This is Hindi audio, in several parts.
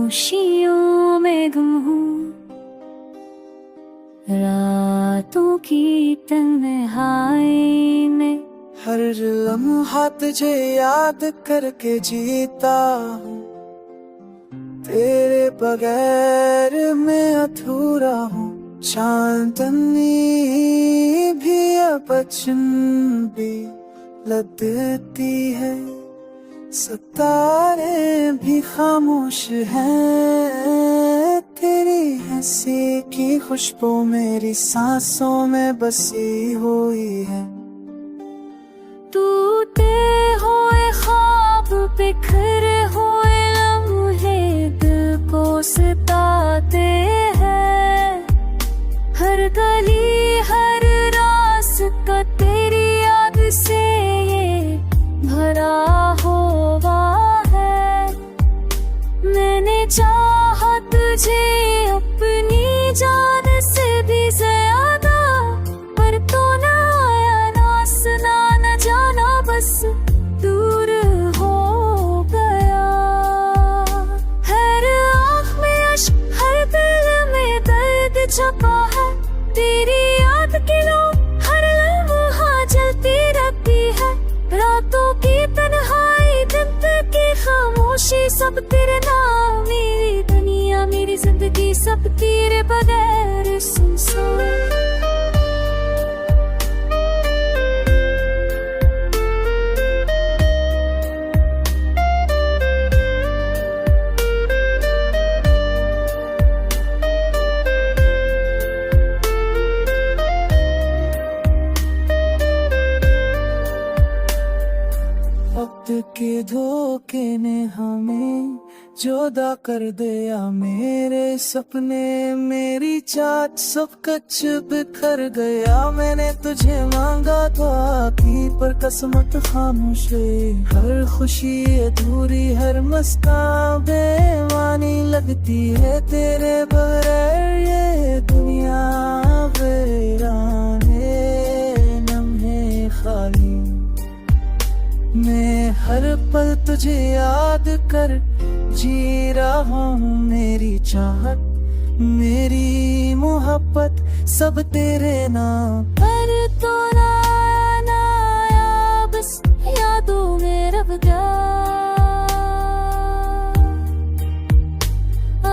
खामोशियों में गुम हूँ, रातों की तन्हाई में। हर लम्हा तुझे याद करके जीता हूँ, तेरे बगैर मैं अधूरा हूँ। चांदनी भी बचन भी लगती है, सितारे भी खामोश हैं। तेरी हंसी की खुशबू मेरी सांसों में बसी हुई है। टूटे हुए ख्वाब बिखरे हुए लम्हे दिल को सताते हैं। हर गली हर रास्ता तेरी याद से ये भरा हुआ है। मैंने चाहा तुझे अपनी जान से भी ज्यादा, पर तो ना आया ना सुना न जाना, बस दूर हो गया। हर आँख में अश्क हर दिल में दर्द छपा है। तेरी याद की लो हर लम्हा जलती रहती है। रातों की तन्हाई दिन की खामोशी सब तेरे नाम। मेरी दुनिया मेरी जिंदगी सब तेरे बगैर सुनसान। वक्त के धोखे ने हमें जुदा कर दिया। मेरे सपने मेरी चाहत सब कुछ बिखर गया। मैंने तुझे मांगा था आखिर पर किस्मत खामोश है। हर खुशी अधूरी हर मुस्कान बेमानी लगती है। तेरे बगैर ये दुनिया वीरान है, लम्हे खाली। मैं हर पल तुझे याद कर जी रहा हूँ। मेरी चाहत मेरी मोहब्बत सब तेरे नाम। पर तो ना आया बस यादों में रब गया।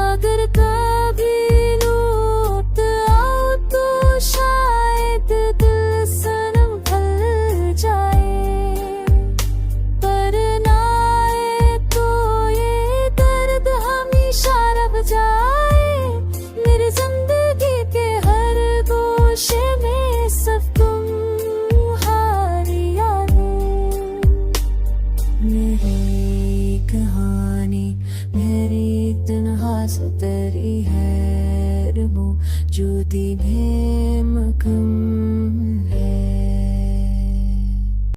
अगर कभी लौट आओ तो शायद दिल सनम ढल जाए। जाए मेरी जिंदगी के हर गोशे में सब तुम्हारी यादें। मेरी कहानी मेरी तन्हा से तेरी है। जो दी में मगम